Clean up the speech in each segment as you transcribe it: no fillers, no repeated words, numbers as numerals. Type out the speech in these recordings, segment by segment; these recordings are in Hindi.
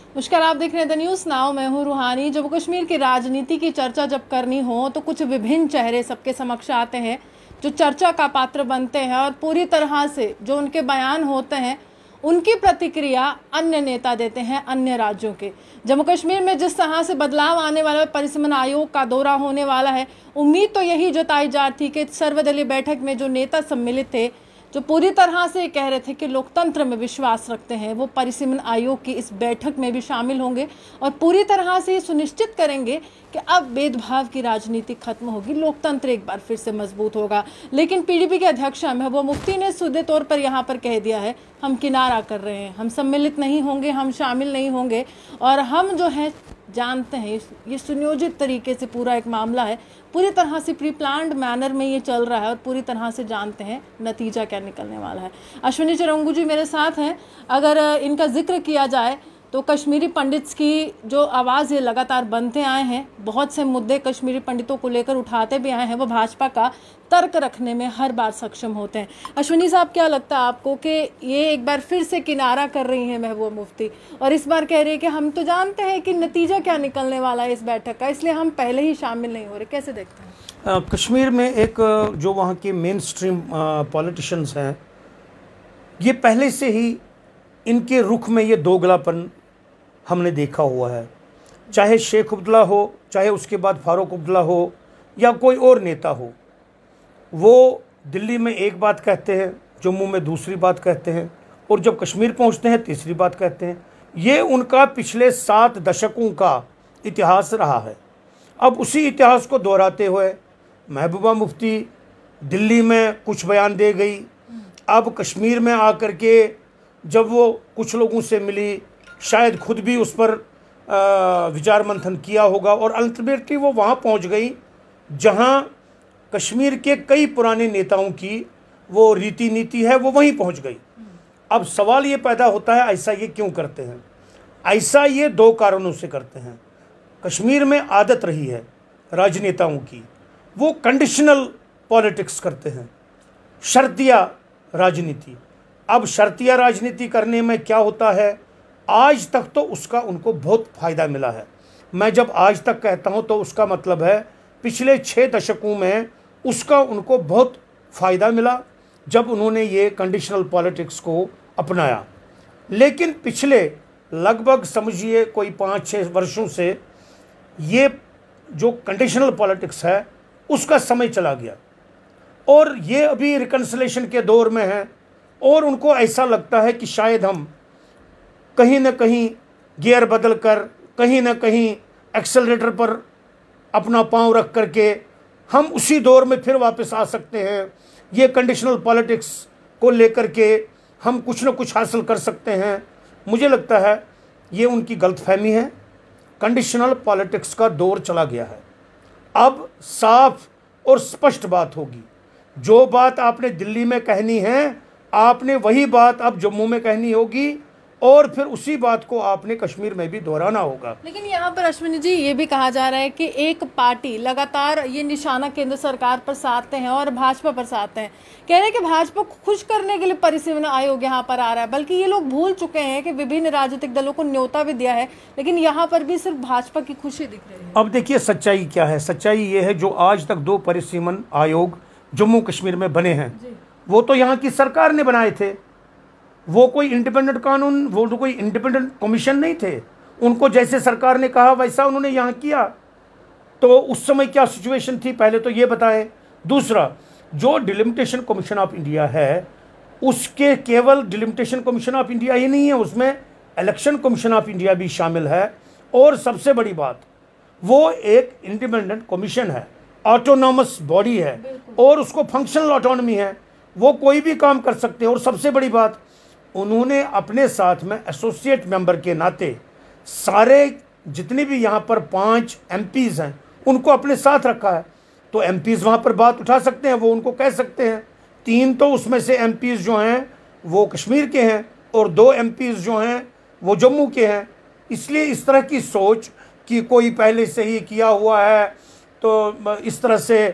नमस्कार, आप देख रहे हैं द न्यूज़ नाउ। मैं हूं रूहानी। जम्मू कश्मीर की राजनीति की चर्चा जब करनी हो तो कुछ विभिन्न चेहरे सबके समक्ष आते हैं जो चर्चा का पात्र बनते हैं और पूरी तरह से जो उनके बयान होते हैं उनकी प्रतिक्रिया अन्य नेता देते हैं अन्य राज्यों के। जम्मू कश्मीर में जिस तरह से बदलाव आने वाला है, परिसीमन आयोग का दौरा होने वाला है, उम्मीद तो यही जताई जा थी कि सर्वदलीय बैठक में जो नेता सम्मिलित थे, जो पूरी तरह से कह रहे थे कि लोकतंत्र में विश्वास रखते हैं, वो परिसीमन आयोग की इस बैठक में भी शामिल होंगे और पूरी तरह से ये सुनिश्चित करेंगे कि अब भेदभाव की राजनीति खत्म होगी, लोकतंत्र एक बार फिर से मजबूत होगा। लेकिन पीडीपी के अध्यक्ष महबूबा मुफ्ती ने सीधे तौर पर यहाँ पर कह दिया है, हम किनारा कर रहे हैं, हम सम्मिलित नहीं होंगे, हम शामिल नहीं होंगे और हम जो है जानते हैं ये सुनियोजित तरीके से पूरा एक मामला है, पूरी तरह से प्री प्लान्ड मैनर में ये चल रहा है और पूरी तरह से जानते हैं नतीजा क्या निकलने वाला है। अश्विनी चिरंगू जी मेरे साथ हैं। अगर इनका जिक्र किया जाए तो कश्मीरी पंडित्स की जो आवाज़ ये लगातार बनते आए हैं, बहुत से मुद्दे कश्मीरी पंडितों को लेकर उठाते भी आए हैं, वो भाजपा का तर्क रखने में हर बार सक्षम होते हैं। अश्विनी साहब, क्या लगता है आपको कि ये एक बार फिर से किनारा कर रही हैं महबूबा मुफ्ती और इस बार कह रही है कि हम तो जानते हैं कि नतीजा क्या निकलने वाला है इस बैठक का, इसलिए हम पहले ही शामिल नहीं हो रहे? कैसे देखते हैं? कश्मीर में एक जो वहाँ के मेन स्ट्रीम पॉलिटिशियंस हैं, ये पहले से ही इनके रुख में ये दोगलापन हमने देखा हुआ है। चाहे शेख अब्दुल्ला हो, चाहे उसके बाद फारूक अब्दुल्ला हो या कोई और नेता हो, वो दिल्ली में एक बात कहते हैं, जम्मू में दूसरी बात कहते हैं और जब कश्मीर पहुंचते हैं तीसरी बात कहते हैं। ये उनका पिछले 7 दशकों का इतिहास रहा है। अब उसी इतिहास को दोहराते हुए महबूबा मुफ्ती दिल्ली में कुछ बयान दे गई, अब कश्मीर में आकर के जब वो कुछ लोगों से मिली, शायद खुद भी उस पर विचार मंथन किया होगा और अल्टीमेटली वो वहाँ पहुँच गई जहाँ कश्मीर के कई पुराने नेताओं की वो रीति नीति है, वो वहीं पहुँच गई। अब सवाल ये पैदा होता है, ऐसा ये क्यों करते हैं? ऐसा ये 2 कारणों से करते हैं। कश्मीर में आदत रही है राजनेताओं की, वो कंडीशनल पॉलिटिक्स करते हैं, शर्तिया राजनीति। अब शर्तिया राजनीति करने में क्या होता है, आज तक तो उसका उनको बहुत फ़ायदा मिला है। मैं जब आज तक कहता हूं तो उसका मतलब है पिछले 6 दशकों में उसका उनको बहुत फ़ायदा मिला जब उन्होंने ये कंडीशनल पॉलिटिक्स को अपनाया। लेकिन पिछले लगभग समझिए कोई 5-6 वर्षों से ये जो कंडीशनल पॉलिटिक्स है उसका समय चला गया और ये अभी रिकन्सिलेशन के दौर में है और उनको ऐसा लगता है कि शायद हम कहीं न कहीं गियर बदल कर, कहीं न कहीं एक्सेलरेटर पर अपना पांव रख करके हम उसी दौर में फिर वापस आ सकते हैं। ये कंडीशनल पॉलिटिक्स को लेकर के हम कुछ न कुछ हासिल कर सकते हैं। मुझे लगता है ये उनकी गलतफहमी है। कंडीशनल पॉलिटिक्स का दौर चला गया है। अब साफ और स्पष्ट बात होगी। जो बात आपने दिल्ली में कहनी है, आपने वही बात अब जम्मू में कहनी होगी और फिर उसी बात को आपने कश्मीर में भी दोहराना होगा। लेकिन यहाँ पर अश्विनी जी ये भी कहा जा रहा है कि एक पार्टी लगातार ये निशाना केंद्र सरकार पर साधते हैं और भाजपा पर साधते हैं। कह रहे हैं कि भाजपा को खुश करने के लिए परिसीमन आयोग यहाँ पर आ रहा है, बल्कि ये लोग भूल चुके हैं कि विभिन्न राजनीतिक दलों को न्योता भी दिया है, लेकिन यहाँ पर भी सिर्फ भाजपा की खुशी दिख रही है। अब देखिए सच्चाई क्या है। सच्चाई ये है, जो आज तक 2 परिसीमन आयोग जम्मू कश्मीर में बने हैं, वो तो यहाँ की सरकार ने बनाए थे। वो कोई इंडिपेंडेंट कानून, वो तो कोई इंडिपेंडेंट कमीशन नहीं थे। उनको जैसे सरकार ने कहा वैसा उन्होंने यहाँ किया। तो उस समय क्या सिचुएशन थी, पहले तो ये बताएं। दूसरा, जो डिलिमिटेशन कमीशन ऑफ इंडिया है, उसके केवल डिलिमिटेशन कमीशन ऑफ इंडिया ही नहीं है, उसमें इलेक्शन कमीशन ऑफ इंडिया भी शामिल है। और सबसे बड़ी बात, वो एक इंडिपेंडेंट कमीशन है, ऑटोनॉमस बॉडी है और उसको फंक्शनल ऑटोनॉमी है, वो कोई भी काम कर सकते हैं। और सबसे बड़ी बात, उन्होंने अपने साथ में एसोसिएट मेंबर के नाते सारे जितने भी यहाँ पर 5 एमपीज़ हैं उनको अपने साथ रखा है। तो एमपीज़ वहाँ पर बात उठा सकते हैं, वो उनको कह सकते हैं। 3 तो उसमें से एमपीज़ जो हैं वो कश्मीर के हैं और 2 एमपीज़ जो हैं वो जम्मू के हैं। इसलिए इस तरह की सोच कि कोई पहले से ही किया हुआ है, तो इस तरह से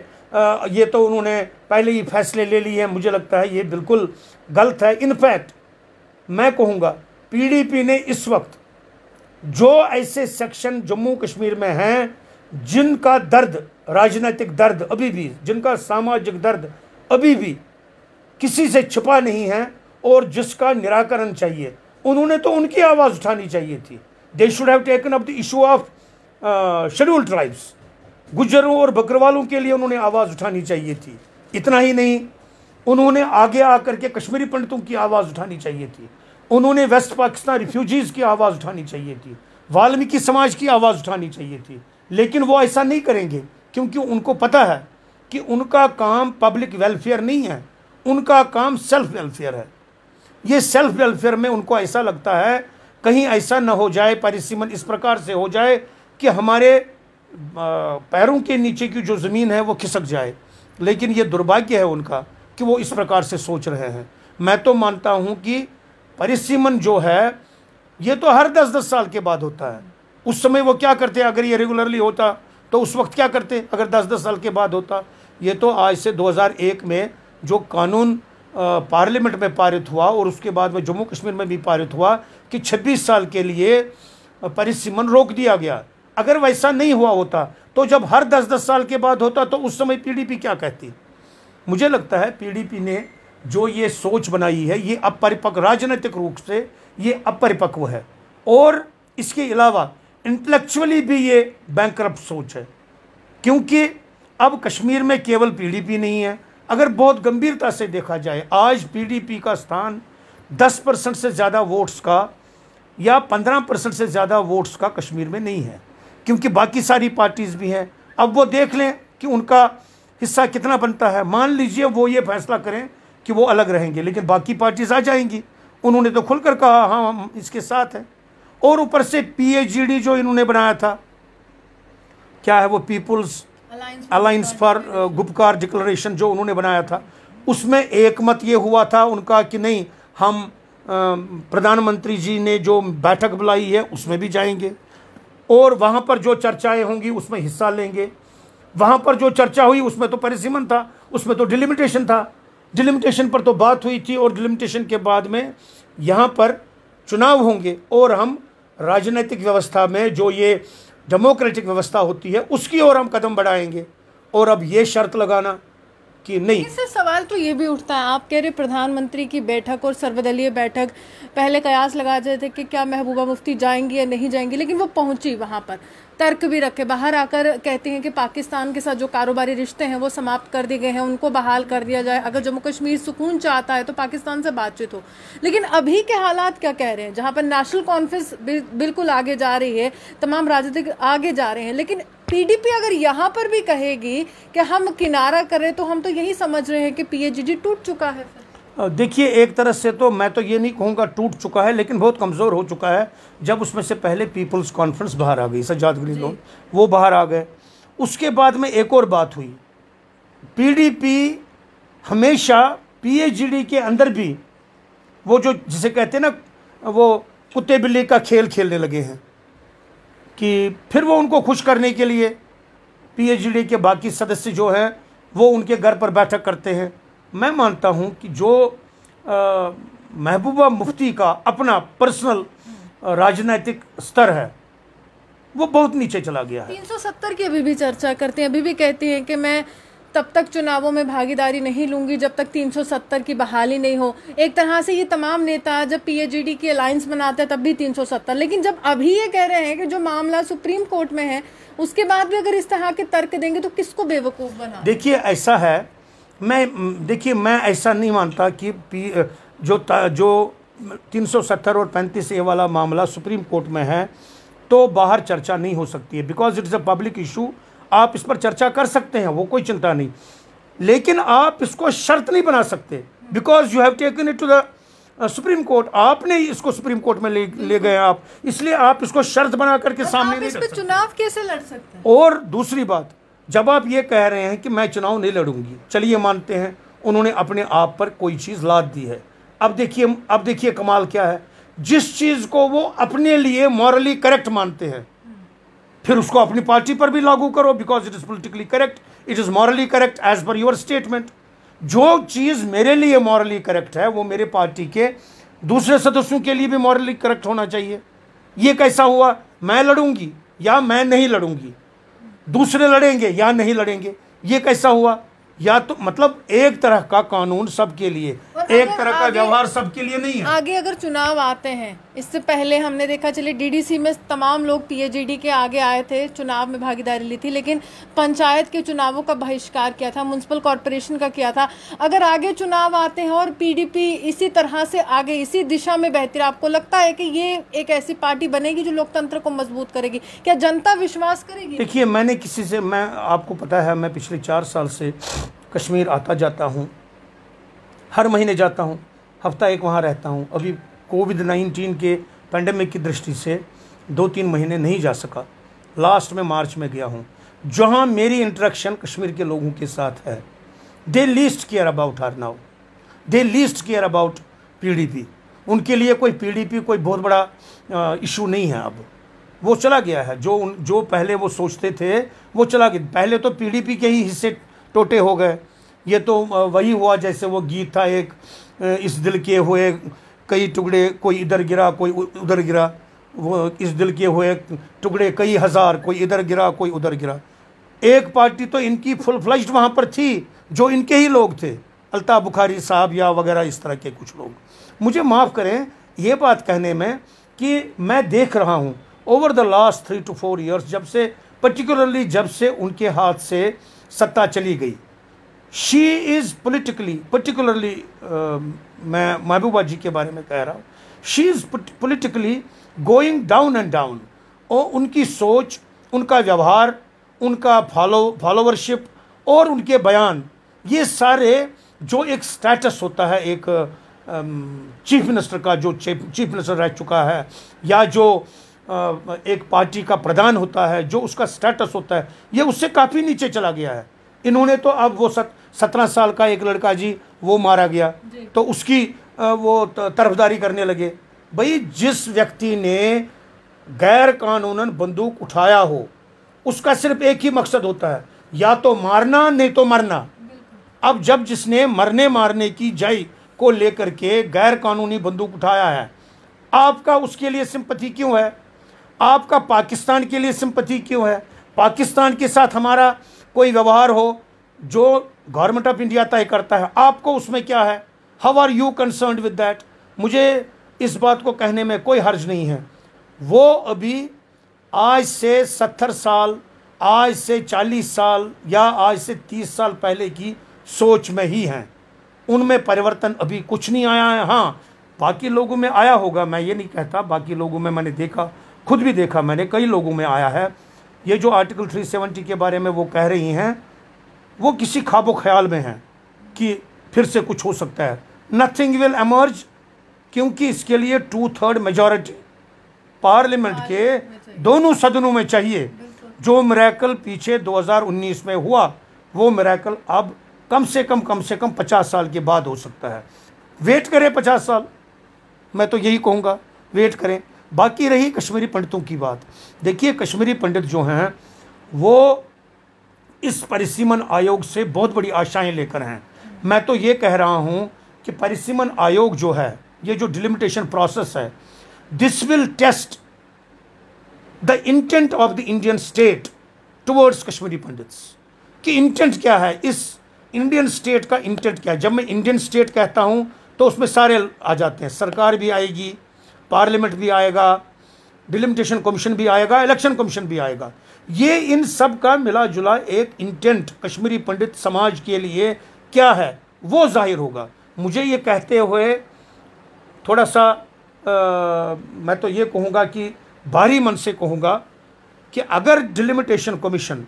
ये तो उन्होंने पहले ही फैसले ले लिए हैं, मुझे लगता है ये बिल्कुल गलत है। इनफैक्ट मैं कहूँगा पीडीपी ने इस वक्त जो ऐसे सेक्शन जम्मू कश्मीर में हैं जिनका दर्द, राजनीतिक दर्द अभी भी, जिनका सामाजिक दर्द अभी भी किसी से छिपा नहीं है और जिसका निराकरण चाहिए, उन्होंने तो उनकी आवाज़ उठानी चाहिए थी। They should have taken up the issue of scheduled tribes. गुज्जरों और बकरवालों के लिए उन्होंने आवाज़ उठानी चाहिए थी। इतना ही नहीं, उन्होंने आगे आकर के कश्मीरी पंडितों की आवाज़ उठानी चाहिए थी। उन्होंने वेस्ट पाकिस्तान रिफ्यूजीज़ की आवाज़ उठानी चाहिए थी। वाल्मीकि समाज की आवाज़ उठानी चाहिए थी। लेकिन वो ऐसा नहीं करेंगे क्योंकि उनको पता है कि उनका काम पब्लिक वेलफेयर नहीं है, उनका काम सेल्फ वेलफेयर है। ये सेल्फ वेलफेयर में उनको ऐसा लगता है कहीं ऐसा ना हो जाए, परिसीमन इस प्रकार से हो जाए कि हमारे पैरों के नीचे की जो ज़मीन है वो खिसक जाए। लेकिन ये दुर्भाग्य है उनका कि वो इस प्रकार से सोच रहे हैं। मैं तो मानता हूँ कि परिसीमन जो है ये तो हर 10-10 साल के बाद होता है। उस समय वो क्या करते, अगर ये रेगुलरली होता तो उस वक्त क्या करते, अगर 10-10 साल के बाद होता। ये तो आज से 2001 में जो कानून पार्लियामेंट में पारित हुआ और उसके बाद में जम्मू कश्मीर में भी पारित हुआ कि 26 साल के लिए परिसीमन रोक दिया गया। अगर वैसा नहीं हुआ होता तो जब हर 10-10 साल के बाद होता तो उस समय पीडीपी क्या कहती। मुझे लगता है पीडीपी ने जो ये सोच बनाई है ये अपरिपक्व, राजनीतिक रूप से ये अपरिपक्व है और इसके अलावा इंटेलेक्चुअली भी ये बैंकरप्ट सोच है। क्योंकि अब कश्मीर में केवल पीडीपी नहीं है, अगर बहुत गंभीरता से देखा जाए आज पीडीपी का स्थान 10% से ज़्यादा वोट्स का या 15% से ज़्यादा वोट्स का कश्मीर में नहीं है, क्योंकि बाकी सारी पार्टीज़ भी हैं। अब वो देख लें कि उनका हिस्सा कितना बनता है। मान लीजिए वो ये फैसला करें कि वो अलग रहेंगे, लेकिन बाकी पार्टीज़ आ जाएंगी। उन्होंने तो खुलकर कहा हाँ हम इसके साथ हैं। और ऊपर से पीएजीडी जो इन्होंने बनाया था, क्या है वो, people's alliance for Gupkar declaration जो उन्होंने बनाया था, उसमें एक मत ये हुआ था उनका कि नहीं हम प्रधानमंत्री जी ने जो बैठक बुलाई है उसमें भी जाएंगे और वहाँ पर जो चर्चाएं होंगी उसमें हिस्सा लेंगे। वहाँ पर जो चर्चा हुई उसमें तो परिसीमन था, उसमें तो डिलिमिटेशन था, डिलिमिटेशन पर तो बात हुई थी और डिलिमिटेशन के बाद में यहाँ पर चुनाव होंगे और हम राजनीतिक व्यवस्था में जो ये डेमोक्रेटिक व्यवस्था होती है उसकी ओर हम कदम बढ़ाएंगे। और अब ये शर्त लगाना कि नहीं। इससे सवाल तो ये भी उठता है, आप कह रहे प्रधानमंत्री की बैठक और सर्वदलीय बैठक, पहले कयास लगा रहे थे कि क्या महबूबा मुफ्ती जाएंगी या नहीं जाएंगी, लेकिन वो पहुंची वहां पर, तर्क भी रखे, बाहर आकर कहती हैं कि पाकिस्तान के साथ जो कारोबारी रिश्ते हैं वो समाप्त कर दिए गए हैं, उनको बहाल कर दिया जाए, अगर जम्मू कश्मीर सुकून चाहता है तो पाकिस्तान से बातचीत हो। लेकिन अभी के हालात क्या कह रहे हैं, जहाँ पर नेशनल कॉन्फ्रेंस बिल्कुल आगे जा रही है, तमाम राजनीतिक आगे जा रहे हैं, लेकिन पीडीपी अगर यहाँ पर भी कहेगी कि हम किनारा करें तो हम तो यही समझ रहे हैं कि पीएजीडी टूट चुका है। देखिए एक तरह से तो मैं तो ये नहीं कहूँगा टूट चुका है, लेकिन बहुत कमज़ोर हो चुका है। जब उसमें से पहले पीपल्स कॉन्फ्रेंस बाहर आ गई, सज्जाद गनी लोग वो बाहर आ गए, उसके बाद में एक और बात हुई, पीडीपी हमेशा पीएजीडी के अंदर भी वो जो जिसे कहते हैं ना वो कुत्ते बिल्ली का खेल खेलने लगे हैं कि फिर वो उनको खुश करने के लिए पीएजीडी के बाकी सदस्य जो हैं वो उनके घर पर बैठक करते हैं। मैं मानता हूं कि जो महबूबा मुफ्ती का अपना पर्सनल राजनीतिक स्तर है वो बहुत नीचे चला गया है। 370 की अभी भी चर्चा करते हैं, अभी भी कहती हैं कि मैं तब तक चुनावों में भागीदारी नहीं लूंगी जब तक 370 की बहाली नहीं हो। एक तरह से ये तमाम नेता जब पीएजीडी की अलायंस बनाते हैं तब भी 370, लेकिन जब अभी ये कह रहे हैं कि जो मामला सुप्रीम कोर्ट में है उसके बाद भी अगर इस तरह के तर्क देंगे तो किसको बेवकूफ़ बना। देखिए ऐसा है, मैं ऐसा नहीं मानता कि जो 370 और 35 ए वाला मामला सुप्रीम कोर्ट में है तो बाहर चर्चा नहीं हो सकती है, because it is a public issue. आप इस पर चर्चा कर सकते हैं, वो कोई चिंता नहीं, लेकिन आप इसको शर्त नहीं बना सकते, because you have taken it to the supreme court. आपने इसको सुप्रीम कोर्ट में ले गए आप, इसलिए आप इसको शर्त बना करके सामने नहीं रख सकते। चुनाव कैसे लड़ सकते हैं? और दूसरी बात, जब आप ये कह रहे हैं कि मैं चुनाव नहीं लड़ूंगी, चलिए मानते हैं उन्होंने अपने आप पर कोई चीज़ लाद दी है। अब देखिए कमाल क्या है, जिस चीज़ को वो अपने लिए मॉरली करेक्ट मानते हैं फिर उसको अपनी पार्टी पर भी लागू करो, because it is politically correct, it is morally correct as per your statement. जो चीज़ मेरे लिए मॉरली करेक्ट है वो मेरे पार्टी के दूसरे सदस्यों के लिए भी मॉरली करेक्ट होना चाहिए। ये कैसा हुआ, मैं लड़ूंगी या मैं नहीं लड़ूंगी, दूसरे लड़ेंगे या नहीं लड़ेंगे, ये कैसा हुआ? या तो मतलब एक तरह का कानून सबके लिए, एक तरह का व्यवहार सबके लिए नहीं है। आगे अगर चुनाव आते हैं, इससे पहले हमने देखा, चलिए डीडीसी में तमाम लोग पीएचडी के आगे आए थे, चुनाव में भागीदारी ली थी, लेकिन पंचायत के चुनावों का बहिष्कार किया था, म्युनिसिपल कॉर्पोरेशन का किया था। अगर आगे चुनाव आते हैं और पीडीपी इसी तरह से आगे इसी दिशा में बहती रहे, आपको लगता है कि ये एक ऐसी पार्टी बनेगी जो लोकतंत्र को मजबूत करेगी? क्या जनता विश्वास करेगी? देखिए, मैंने किसी से, मैं आपको पता है, मैं पिछले 4 साल से कश्मीर आता जाता हूँ, हर महीने जाता हूँ, हफ्ता एक वहाँ रहता हूँ। अभी कोविड-19 के पेंडेमिक की दृष्टि से 2-3 महीने नहीं जा सका, लास्ट में मार्च में गया हूँ। जहाँ मेरी इंटरेक्शन कश्मीर के लोगों के साथ है, they least care about her now, they least care about PDP. उनके लिए कोई पीडीपी कोई बहुत बड़ा इशू नहीं है। अब वो चला गया है, जो पहले वो सोचते थे वो चला गया। पहले तो पीडीपी के ही हिस्से टोटे हो गए। ये तो वही हुआ जैसे वो गीत था एक, इस दिल के हुए कई टुकड़े, कोई इधर गिरा कोई उधर गिरा, वो इस दिल के हुए टुकड़े कई हज़ार, कोई इधर गिरा कोई उधर गिरा। एक पार्टी तो इनकी फुल फ्लैश्ड वहाँ पर थी, जो इनके ही लोग थे, अल्ताफ़ बुखारी साहब या वगैरह इस तरह के कुछ लोग। मुझे माफ़ करें ये बात कहने में कि मैं देख रहा हूँ over the last 3 to 4 years, जब से पर्टिकुलरली जब से उनके हाथ से सत्ता चली गई, शी इज़ पोलिटिकली, पर्टिकुलरली मैं महबूबा जी के बारे में कह रहा हूँ, she is politically going down and down. और उनकी सोच, उनका व्यवहार, उनका फॉलोवरशिप और उनके बयान, ये सारे जो एक स्टेटस होता है एक चीफ मिनिस्टर का, जो चीफ मिनिस्टर रह चुका है, या जो एक पार्टी का प्रधान होता है, जो उसका स्टेटस होता है, ये उससे काफ़ी नीचे चला गया है। इन्होंने तो अब वो 17 साल का एक लड़का जी वो मारा गया तो उसकी वो तरफदारी करने लगे। भाई, जिस व्यक्ति ने गैर कानूनन बंदूक उठाया हो, उसका सिर्फ एक ही मकसद होता है, या तो मारना नहीं तो मरना। अब जब जिसने मारने की जय को लेकर के गैर कानूनी बंदूक उठाया है, आपका उसके लिए सिंपैथी क्यों है? आपका पाकिस्तान के लिए सिंपैथी क्यों है? पाकिस्तान के साथ हमारा कोई व्यवहार हो जो गवर्नमेंट ऑफ इंडिया तय करता है, आपको उसमें क्या है? How are you concerned with that? मुझे इस बात को कहने में कोई हर्ज नहीं है। वो अभी आज से 70 साल, आज से 40 साल या आज से 30 साल पहले की सोच में ही हैं। उनमें परिवर्तन अभी कुछ नहीं आया है। हाँ, बाकी लोगों में आया होगा, मैं ये नहीं कहता, बाकी लोगों में मैंने देखा, खुद भी देखा मैंने, कई लोगों में आया है। ये जो आर्टिकल 370 के बारे में वो कह रही हैं, वो किसी ख्वाबो ख्याल में हैं कि फिर से कुछ हो सकता है। नथिंग विल एमर्ज, क्योंकि इसके लिए 2/3 मेजॉरिटी पार्लियामेंट के दोनों सदनों में चाहिए। जो मिरेकल पीछे 2019 में हुआ, वो मिरेकल अब कम से कम 50 साल के बाद हो सकता है। वेट करें 50 साल, मैं तो यही कहूँगा, वेट करें। बाकी रही कश्मीरी पंडितों की बात, देखिए कश्मीरी पंडित जो हैं वो इस परिसीमन आयोग से बहुत बड़ी आशाएं लेकर हैं। मैं तो ये कह रहा हूँ कि परिसीमन आयोग जो है, ये जो डिलिमिटेशन प्रोसेस है, this will test the intent of the Indian state towards Kashmiri pandits. कि इंटेंट क्या है, इस इंडियन स्टेट का इंटेंट क्या है। जब मैं इंडियन स्टेट कहता हूँ तो उसमें सारे आ जाते हैं, सरकार भी आएगी, पार्लियामेंट भी आएगा, डिलिमिटेशन कमीशन भी आएगा, इलेक्शन कमीशन भी आएगा। ये इन सब का मिला जुला एक इंटेंट कश्मीरी पंडित समाज के लिए क्या है, वो जाहिर होगा। मुझे ये कहते हुए थोड़ा सा मैं तो ये कहूँगा कि भारी मन से कहूँगा कि अगर डिलिमिटेशन कमीशन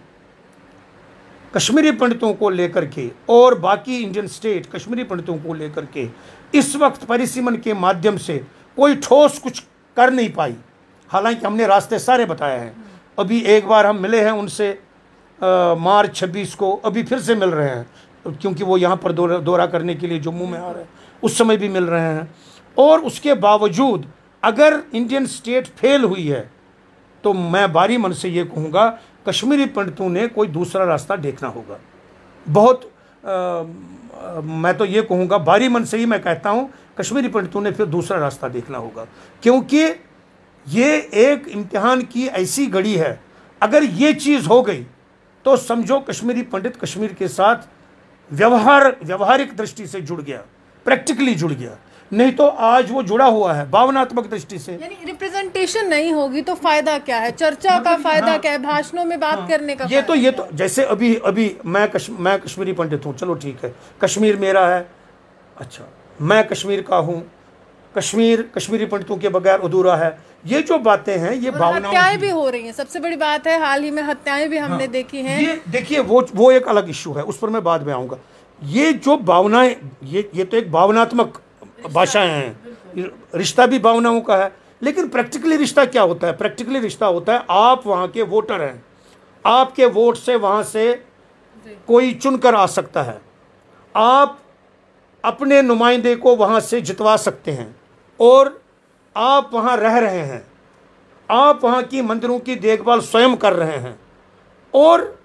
कश्मीरी पंडितों को लेकर के और बाकी इंडियन स्टेट कश्मीरी पंडितों को लेकर के इस वक्त परिसीमन के माध्यम से कोई ठोस कुछ कर नहीं पाई, हालांकि हमने रास्ते सारे बताए हैं। अभी एक बार हम मिले हैं उनसे मार्च 26 को, अभी फिर से मिल रहे हैं क्योंकि वो यहाँ पर दौरा करने के लिए जम्मू में आ रहे हैं, उस समय भी मिल रहे हैं। और उसके बावजूद अगर इंडियन स्टेट फेल हुई है तो मैं भारी मन से ये कहूँगा कश्मीरी पंडितों ने कोई दूसरा रास्ता देखना होगा। बहुत मैं तो ये कहूँगा भारी मन से ही मैं कहता हूँ कश्मीरी पंडितों ने फिर दूसरा रास्ता देखना होगा, क्योंकि ये एक इम्तिहान की ऐसी घड़ी है, अगर ये चीज़ हो गई तो समझो कश्मीरी पंडित कश्मीर के साथ व्यवहारिक दृष्टि से जुड़ गया, प्रैक्टिकली जुड़ गया। नहीं तो आज वो जुड़ा हुआ है भावनात्मक दृष्टि से। यानी रिप्रेजेंटेशन नहीं होगी तो फायदा क्या है, चर्चा का फायदा क्या है, भाषणों में बात करने का ये तो जैसे अभी मैं कश्मीरी पंडित हूँ, चलो ठीक है, कश्मीर मेरा है, अच्छा मैं कश्मीर का हूँ, कश्मीर कश्मीरी पंडितों के बगैर अधूरा है। ये जो बातें हैं ये भावनाओं, हत्याएं भी हो रही हैं, सबसे बड़ी बात है हाल ही में हत्याएं भी हमने देखी हैं। ये देखिए वो एक अलग इश्यू है, उस पर मैं बाद में आऊँगा। ये जो भावनाएं, ये तो एक भावनात्मक भाषाएं हैं, रिश्ता भी भावनाओं का है। लेकिन प्रैक्टिकली रिश्ता क्या होता है? प्रैक्टिकली रिश्ता होता है आप वहाँ के वोटर हैं, आपके वोट से वहाँ से कोई चुनकर आ सकता है, आप अपने नुमाइंदे को वहाँ से जितवा सकते हैं, और आप वहाँ रह रहे हैं, आप वहाँ की मंदिरों की देखभाल स्वयं कर रहे हैं, और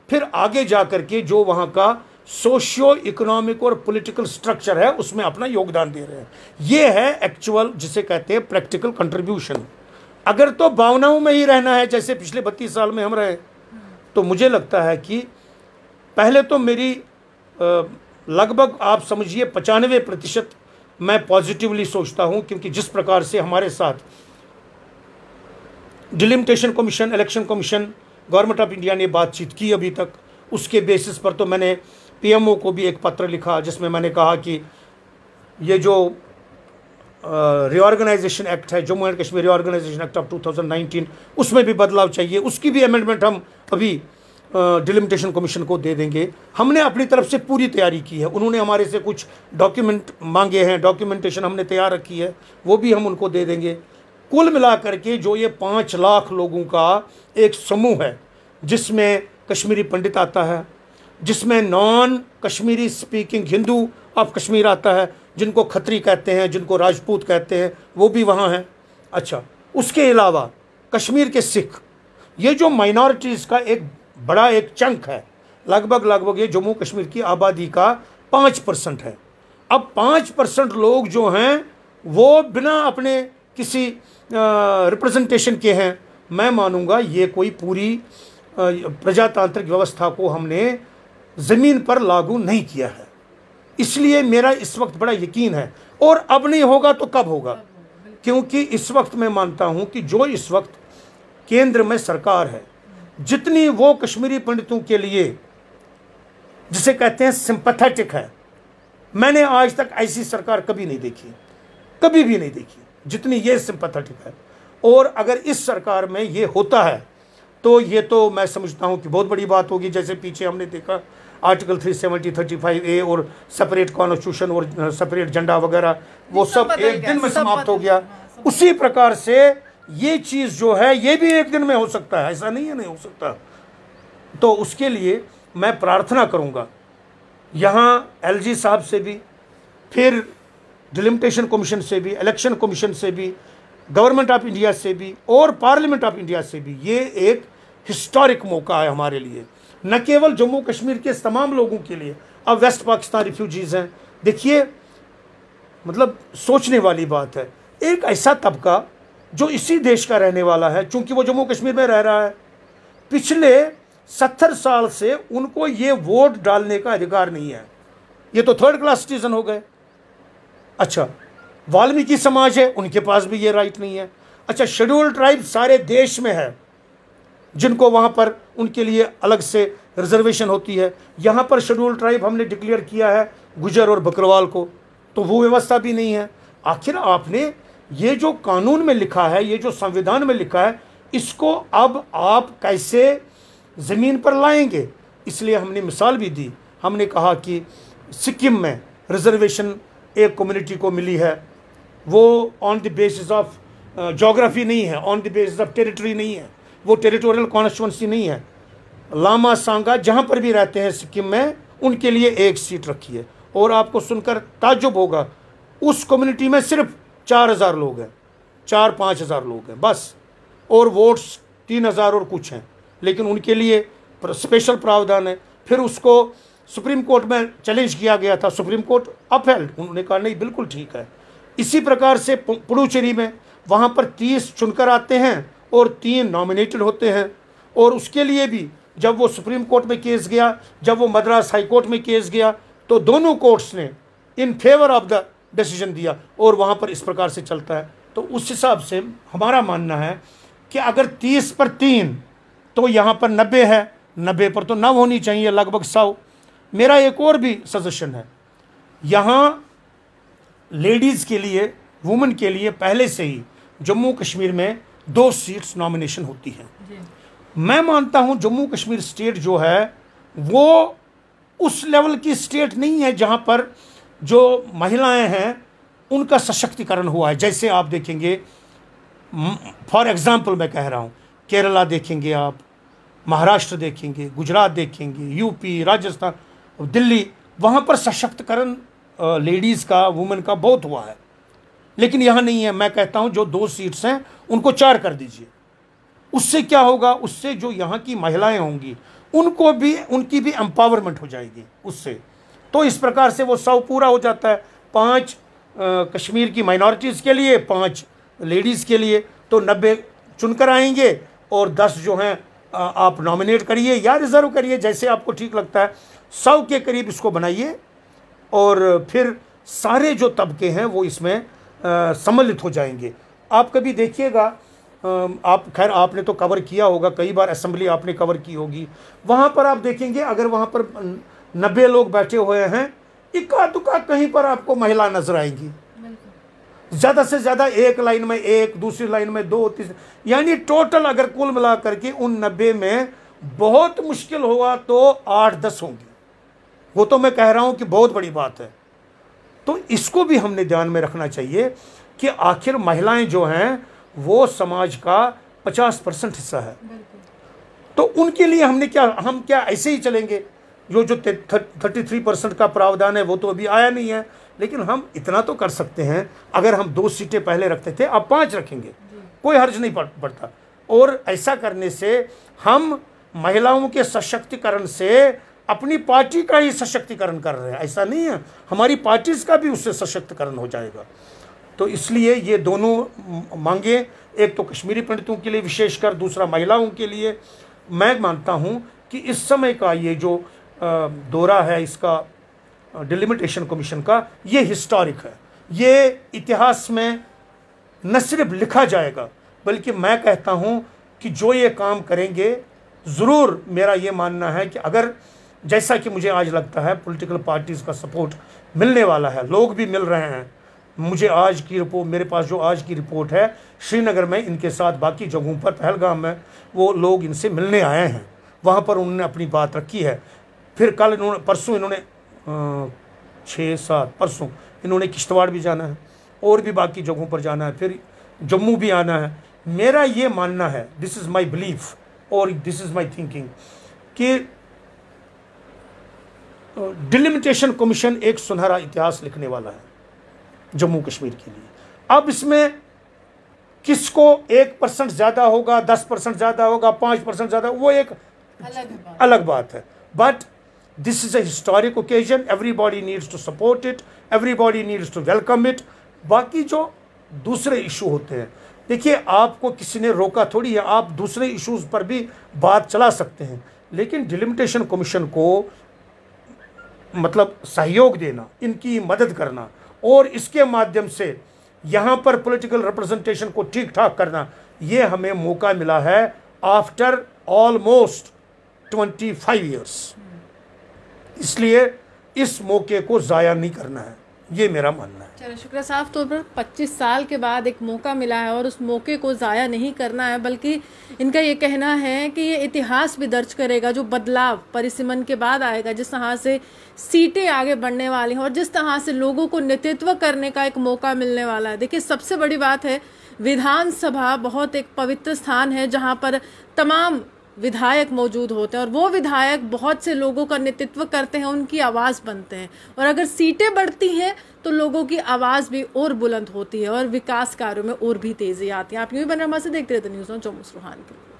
फिर आगे जा कर के जो वहाँ का सोशियो इकोनॉमिक और पॉलिटिकल स्ट्रक्चर है उसमें अपना योगदान दे रहे हैं। ये है एक्चुअल, जिसे कहते हैं प्रैक्टिकल कंट्रीब्यूशन। अगर तो भावनाओं में ही रहना है जैसे पिछले 32 साल में हम रहे, तो मुझे लगता है कि पहले तो मेरी लगभग आप समझिए 95% मैं पॉजिटिवली सोचता हूं, क्योंकि जिस प्रकार से हमारे साथ delimitation commission, election commission, government of India ने बातचीत की अभी तक, उसके बेसिस पर तो मैंने पीएमओ को भी एक पत्र लिखा जिसमें मैंने कहा कि ये जो रिऑर्गेनाइजेशन एक्ट है, Jammu and Kashmir reorganisation act of 2019, उसमें भी बदलाव चाहिए, उसकी भी अमेंडमेंट हम अभी डिलिमिटेशन कमीशन को दे देंगे। हमने अपनी तरफ से पूरी तैयारी की है, उन्होंने हमारे से कुछ डॉक्यूमेंट मांगे हैं, डॉक्यूमेंटेशन हमने तैयार रखी है, वो भी हम उनको दे देंगे। कुल मिलाकर के जो ये 5 लाख लोगों का एक समूह है, जिसमें कश्मीरी पंडित आता है, जिसमें non Kashmiri speaking Hindu of Kashmir आता है, जिनको खत्री कहते हैं, जिनको राजपूत कहते हैं, वो भी वहाँ हैं। अच्छा, उसके अलावा कश्मीर के सिख, ये जो माइनॉरिटीज़ का एक बड़ा एक चंक है, लगभग ये जम्मू कश्मीर की आबादी का 5% है। अब 5% लोग जो हैं वो बिना अपने किसी रिप्रेजेंटेशन के हैं। मैं मानूंगा ये कोई पूरी प्रजातांत्रिक व्यवस्था को हमने ज़मीन पर लागू नहीं किया है, इसलिए मेरा इस वक्त बड़ा यकीन है, और अब नहीं होगा तो कब होगा? क्योंकि इस वक्त मैं मानता हूं कि जो इस वक्त केंद्र में सरकार है, जितनी वो कश्मीरी पंडितों के लिए जिसे कहते हैं सिंपैथेटिक है, मैंने आज तक ऐसी सरकार कभी नहीं देखी, कभी भी नहीं देखी जितनी ये सिंपैथेटिक है। और अगर इस सरकार में ये होता है तो ये तो मैं समझता हूँ कि बहुत बड़ी बात होगी। जैसे पीछे हमने देखा आर्टिकल 370, 35A और सेपरेट कॉन्स्टिट्यूशन और सेपरेट झंडा वगैरह, वो सब एक दिन में समाप्त हो गया। उसी प्रकार से ये चीज़ जो है ये भी एक दिन में हो सकता है, ऐसा नहीं है नहीं हो सकता। तो उसके लिए मैं प्रार्थना करूँगा यहाँ LG साहब से भी, फिर डिलिमिटेशन कमीशन से भी, इलेक्शन कमीशन से भी, गवर्नमेंट ऑफ इंडिया से भी और पार्लियामेंट ऑफ इंडिया से भी। ये एक हिस्टोरिक मौका है हमारे लिए, न केवल जम्मू कश्मीर के तमाम लोगों के लिए। अब वेस्ट पाकिस्तान रिफ्यूजीज़ हैं, देखिए मतलब सोचने वाली बात है, एक ऐसा तबका जो इसी देश का रहने वाला है, चूंकि वो जम्मू कश्मीर में रह रहा है, पिछले 70 साल से उनको ये वोट डालने का अधिकार नहीं है, ये तो 3rd क्लास सिटीजन हो गए। अच्छा, वाल्मीकि समाज है, उनके पास भी ये राइट नहीं है। अच्छा, शेड्यूल्ड ट्राइब सारे देश में है, जिनको वहाँ पर उनके लिए अलग से रिजर्वेशन होती है। यहाँ पर शेड्यूल्ड ट्राइब हमने डिक्लेयर किया है गुजर और बकरवाल को, तो वो व्यवस्था भी नहीं है। आखिर आपने ये जो कानून में लिखा है, ये जो संविधान में लिखा है, इसको अब आप कैसे ज़मीन पर लाएंगे? इसलिए हमने मिसाल भी दी, हमने कहा कि सिक्किम में रिजर्वेशन एक कम्युनिटी को मिली है, वो on the basis of geography नहीं है, on the basis of territory नहीं है, वो टेरिटोरियल कॉन्स्टिट्यूंसी नहीं है। लामा सांगा जहाँ पर भी रहते हैं सिक्किम में, उनके लिए एक सीट रखी है। और आपको सुनकर ताज्जुब होगा, उस कम्युनिटी में सिर्फ 4000 लोग हैं, 4-5 हज़ार लोग हैं बस, और वोट्स 3000 और कुछ हैं, लेकिन उनके लिए स्पेशल प्रावधान है। फिर उसको सुप्रीम कोर्ट में चैलेंज किया गया था, सुप्रीम कोर्ट अपहेल्ड, उन्होंने कहा नहीं बिल्कुल ठीक है। इसी प्रकार से पुडुचेरी में वहाँ पर 30 चुनकर आते हैं और 3 नॉमिनेटेड होते हैं। और उसके लिए भी जब वो सुप्रीम कोर्ट में केस गया, जब वो मद्रास हाई कोर्ट में केस गया, तो दोनों कोर्ट्स ने in favour of the decision दिया और वहाँ पर इस प्रकार से चलता है। तो उस हिसाब से हमारा मानना है कि अगर 30 पर 3 तो यहाँ पर 90 है, 90 पर तो 9 होनी चाहिए, लगभग 100। मेरा एक और भी सजेशन है, यहाँ लेडीज़ के लिए, वुमेन के लिए पहले से ही जम्मू कश्मीर में 2 सीट्स नॉमिनेशन होती हैं। मैं मानता हूँ जम्मू कश्मीर स्टेट जो है वो उस लेवल की स्टेट नहीं है जहाँ पर जो महिलाएं हैं उनका सशक्तिकरण हुआ है। जैसे आप देखेंगे, फॉर एग्जांपल मैं कह रहा हूँ, केरला देखेंगे आप, महाराष्ट्र देखेंगे, गुजरात देखेंगे, यूपी, राजस्थान, दिल्ली, वहाँ पर सशक्तिकरण लेडीज़ का, वुमेन का बहुत हुआ है। लेकिन यहाँ नहीं है। मैं कहता हूँ जो 2 सीट्स हैं उनको 4 कर दीजिए। उससे क्या होगा, उससे जो यहाँ की महिलाएं होंगी उनको भी, उनकी भी एम्पावरमेंट हो जाएगी उससे। तो इस प्रकार से वो 100 पूरा हो जाता है। 5 कश्मीर की माइनॉरिटीज़ के लिए, 5 लेडीज़ के लिए, तो 90 चुनकर आएंगे और 10 जो हैं आप नॉमिनेट करिए या रिज़र्व करिए, जैसे आपको ठीक लगता है। 100 के करीब इसको बनाइए और फिर सारे जो तबके हैं वो इसमें सम्मिलित हो जाएंगे। आप कभी देखिएगा, आप खैर आपने तो कवर किया होगा, कई बार असेंबली आपने कवर की होगी, वहाँ पर आप देखेंगे अगर वहाँ पर 90 लोग बैठे हुए हैं, इक्का दुक्का कहीं पर आपको महिला नजर आएंगी। ज़्यादा से ज़्यादा एक लाइन में 1, दूसरी लाइन में 2, तीसरी, यानी टोटल अगर कुल मिला करके उन 90 में बहुत मुश्किल होगा तो 8-10 होंगी। वो तो मैं कह रहा हूँ कि बहुत बड़ी बात है। तो इसको भी हमने ध्यान में रखना चाहिए कि आखिर महिलाएं जो हैं वो समाज का 50% हिस्सा है। तो उनके लिए हम क्या ऐसे ही चलेंगे? जो 33% का प्रावधान है वो तो अभी आया नहीं है, लेकिन हम इतना तो कर सकते हैं। अगर हम 2 सीटें पहले रखते थे, अब 5 रखेंगे, कोई हर्ज नहीं पड़ता। और ऐसा करने से हम महिलाओं के सशक्तिकरण से अपनी पार्टी का ही सशक्तिकरण कर रहे हैं, ऐसा नहीं है, हमारी पार्टीज का भी उससे सशक्तिकरण हो जाएगा। तो इसलिए ये दोनों मांगे, एक तो कश्मीरी पंडितों के लिए विशेषकर, दूसरा महिलाओं के लिए। मैं मानता हूँ कि इस समय का ये जो दौरा है इसका डिलिमिटेशन कमीशन का, ये हिस्टोरिक है। ये इतिहास में न सिर्फ लिखा जाएगा बल्कि मैं कहता हूँ कि जो ये काम करेंगे, ज़रूर मेरा ये मानना है कि अगर, जैसा कि मुझे आज लगता है, पॉलिटिकल पार्टीज़ का सपोर्ट मिलने वाला है, लोग भी मिल रहे हैं। मुझे आज की रिपोर्ट, मेरे पास जो आज की रिपोर्ट है, श्रीनगर में इनके साथ बाकी जगहों पर, पहलगाम में, वो लोग इनसे मिलने आए हैं, वहाँ पर उन्होंने अपनी बात रखी है। फिर कल इन्होंने, परसों इन्होंने 6-7 परसों इन्होंने किश्तवाड़ भी जाना है और भी बाकी जगहों पर जाना है, फिर जम्मू भी आना है। मेरा ये मानना है, दिस इज़ माई बिलीफ और दिस इज़ माई थिंकिंग, कि डिलिमिटेशन कमीशन एक सुनहरा इतिहास लिखने वाला है जम्मू कश्मीर के लिए। अब इसमें किसको 1% ज़्यादा होगा, 10% ज़्यादा होगा, 5% ज़्यादा, वो एक अलग बात है। But this is a historic occasion, everybody needs to support it, everybody needs to welcome it. बाकी जो दूसरे इशू होते हैं, देखिए आपको किसी ने रोका थोड़ी है, आप दूसरे इश्यूज़ पर भी बात चला सकते हैं, लेकिन डिलिमिटेशन कमीशन को मतलब सहयोग देना, इनकी मदद करना और इसके माध्यम से यहाँ पर पॉलिटिकल रिप्रेजेंटेशन को ठीक ठाक करना, ये हमें मौका मिला है आफ्टर ऑलमोस्ट 25 ईयर्स। इसलिए इस मौके को ज़ाया नहीं करना है, ये मेरा मानना है। चलो शुक्रिया। साफ तौर पर 25 साल के बाद एक मौका मिला है और उस मौके को ज़ाया नहीं करना है, बल्कि इनका ये कहना है कि ये इतिहास भी दर्ज करेगा जो बदलाव परिसीमन के बाद आएगा, जिस तरह से सीटें आगे बढ़ने वाली हैं और जिस तरह से लोगों को नेतृत्व करने का एक मौका मिलने वाला है। देखिए सबसे बड़ी बात है, विधानसभा बहुत एक पवित्र स्थान है जहाँ पर तमाम विधायक मौजूद होते हैं और वो विधायक बहुत से लोगों का नेतृत्व करते हैं, उनकी आवाज़ बनते हैं। और अगर सीटें बढ़ती हैं तो लोगों की आवाज़ भी और बुलंद होती है और विकास कार्यों में और भी तेज़ी आती है। आप यूँ ही बनरमा से देखते रहते न्यूज़ ऑन जम्मू सुरहान के।